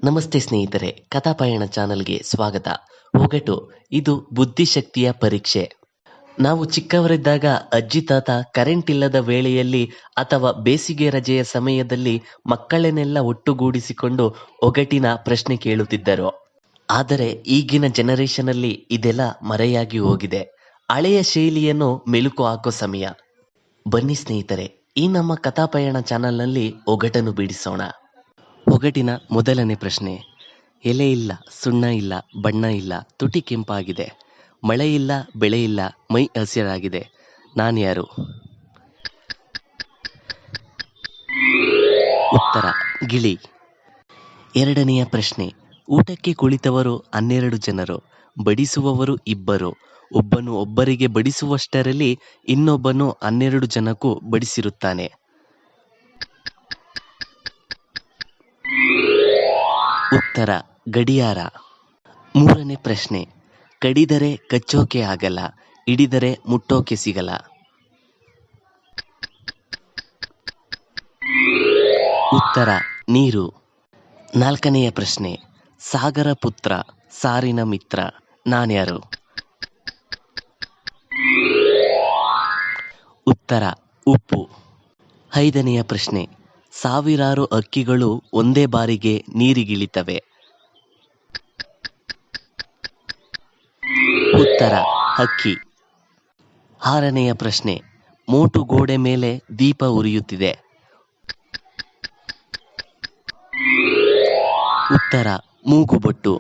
ನಮಸ್ತೆ ಸ್ನೇಹಿತರೆ, ಕಥಾಪಯಣ ಚಾನಲ್ಗೆ ಸ್ವಾಗತ. ಒಗಟು ಇದು ಬುದ್ಧಿಶಕ್ತಿಯ ಪರೀಕ್ಷೆ. ನಾವು ಚಿಕ್ಕವರಿದ್ದಾಗ ಅಜ್ಜಿ ತಾತ ಕರೆಂಟ್ ಇಲ್ಲದ ವೇಳೆಯಲ್ಲಿ ಅಥವಾ ಬೇಸಿಗೆ ರಜೆಯ ಸಮಯದಲ್ಲಿ ಮಕ್ಕಳನ್ನೆಲ್ಲ ಒಟ್ಟುಗೂಡಿಸಿಕೊಂಡು ಒಗಟಿನ ಪ್ರಶ್ನೆ ಕೇಳುತ್ತಿದ್ದರು. ಆದರೆ ಈಗಿನ ಜನರೇಷನ್ ಅಲ್ಲಿ ಇದೆಲ್ಲ ಮರೆಯಾಗಿ ಹೋಗಿದೆ. ಹಳೆಯ ಶೈಲಿಯನ್ನು ಮೆಲುಕು ಹಾಕೋ ಸಮಯ. ಬನ್ನಿ ಸ್ನೇಹಿತರೆ, ಈ ನಮ್ಮ ಕಥಾಪಯಣ ಚಾನಲ್ನಲ್ಲಿ ಒಗಟನ್ನು ಬಿಡಿಸೋಣ. ಒಗಟಿನ ಮೊದಲನೇ ಪ್ರಶ್ನೆ. ಎಲೆ ಇಲ್ಲ, ಸುಣ್ಣ ಇಲ್ಲ, ಬಣ್ಣ ಇಲ್ಲ, ತುಟಿ ಕೆಂಪಾಗಿದೆ, ಮಳೆ ಇಲ್ಲ, ಬೆಳೆ ಇಲ್ಲ, ಮೈ ಹಸಿರಾಗಿದೆ, ನಾನ್ಯಾರು? ಉತ್ತರ ಗಿಳಿ. ಎರಡನೆಯ ಪ್ರಶ್ನೆ. ಊಟಕ್ಕೆ ಕುಳಿತವರು 12 ಜನರು, ಬಡಿಸುವವರು ಇಬ್ಬರು, ಒಬ್ಬನು ಒಬ್ಬರಿಗೆ ಬಡಿಸುವಷ್ಟರಲ್ಲಿ ಇನ್ನೊಬ್ಬನು 12 ಜನಕ್ಕೂ ಬಡಿಸಿರುತ್ತಾನೆ. ಉತ್ತರ ಗಡಿಯಾರ. ಮೂರನೇ ಪ್ರಶ್ನೆ. ಕಡಿದರೆ ಕಚ್ಚೋಕೆ ಆಗಲ್ಲ, ಹಿಡಿದರೆ ಮುಟ್ಟೋಕೆ ಸಿಗಲ್ಲ. ಉತ್ತರ ನೀರು. ನಾಲ್ಕನೆಯ ಪ್ರಶ್ನೆ. ಸಾಗರ ಪುತ್ರ, ಸಾರಿನ ಮಿತ್ರ, ನಾನ್ಯಾರು? ಉತ್ತರ ಉಪ್ಪು. ಐದನೆಯ ಪ್ರಶ್ನೆ. ಸಾವಿರಾರು ಹಕ್ಕಿಗಳು ಒಂದೇ ಬಾರಿಗೆ ನೀರಿಗಿಳಿತವೆ. ಉತ್ತರ ಹಕ್ಕಿ. ಆರನೆಯ ಪ್ರಶ್ನೆ. ಮೋಟು ಗೋಡೆ ಮೇಲೆ ದೀಪ ಉರಿಯುತ್ತಿದೆ. ಉತ್ತರ ಮೂಗುಬೊಟ್ಟು.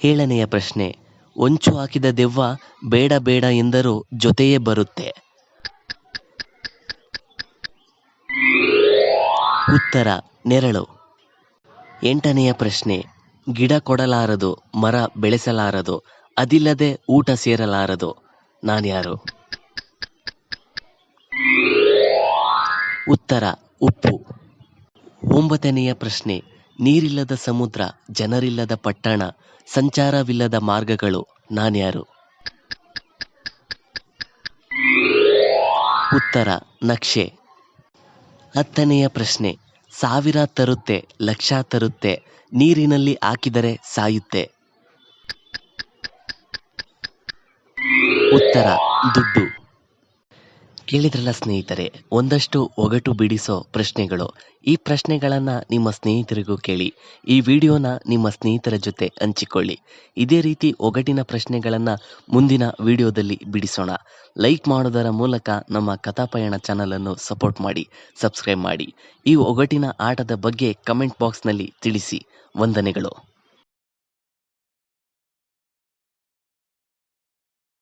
ಏಳನೆಯ ಪ್ರಶ್ನೆ. ಹೊಂಚು ಹಾಕಿದ ದೆವ್ವ ಬೇಡ ಬೇಡ ಎಂದರೂ ಜೊತೆಯೇ ಬರುತ್ತೆ. ಉತ್ತರ ನೆರಳು. ಎಂಟನೆಯ ಪ್ರಶ್ನೆ. ಗಿಡ ಕೊಡಲಾರದು, ಮರ ಬೆಳೆಸಲಾರದು, ಅದಿಲ್ಲದೆ ಊಟ ಸೇರಲಾರದು, ನಾನ್ಯಾರು? ಉತ್ತರ ಉಪ್ಪು. ಒಂಬತ್ತನೆಯ ಪ್ರಶ್ನೆ. ನೀರಿಲ್ಲದ ಸಮುದ್ರ, ಜನರಿಲ್ಲದ ಪಟ್ಟಣ, ಸಂಚಾರವಿಲ್ಲದ ಮಾರ್ಗಗಳು, ನಾನ್ಯಾರು? ಉತ್ತರ ನಕ್ಷೆ. ಹತ್ತನೆಯ ಪ್ರಶ್ನೆ. ಸಾವಿರ ತರುತ್ತೆ, ಲಕ್ಷ ತರುತ್ತೆ, ನೀರಿನಲ್ಲಿ ಹಾಕಿದರೆ ಸಾಯುತ್ತೆ. ಉತ್ತರ ದುಡ್ಡು. ಕೇಳಿದ್ರಲ್ಲ ಸ್ನೇಹಿತರೆ, ಒಂದಷ್ಟು ಒಗಟು ಬಿಡಿಸೋ ಪ್ರಶ್ನೆಗಳು. ಈ ಪ್ರಶ್ನೆಗಳನ್ನು ನಿಮ್ಮ ಸ್ನೇಹಿತರಿಗೂ ಕೇಳಿ. ಈ ವಿಡಿಯೋನ ನಿಮ್ಮ ಸ್ನೇಹಿತರ ಜೊತೆ ಹಂಚಿಕೊಳ್ಳಿ. ಇದೇ ರೀತಿ ಒಗಟಿನ ಪ್ರಶ್ನೆಗಳನ್ನು ಮುಂದಿನ ವಿಡಿಯೋದಲ್ಲಿ ಬಿಡಿಸೋಣ. ಲೈಕ್ ಮಾಡೋದರ ಮೂಲಕ ನಮ್ಮ ಕಥಾಪಯಣ ಚಾನಲನ್ನು ಸಪೋರ್ಟ್ ಮಾಡಿ, ಸಬ್ಸ್ಕ್ರೈಬ್ ಮಾಡಿ. ಈ ಒಗಟಿನ ಆಟದ ಬಗ್ಗೆ ಕಮೆಂಟ್ ಬಾಕ್ಸ್ನಲ್ಲಿ ತಿಳಿಸಿ. ವಂದನೆಗಳು.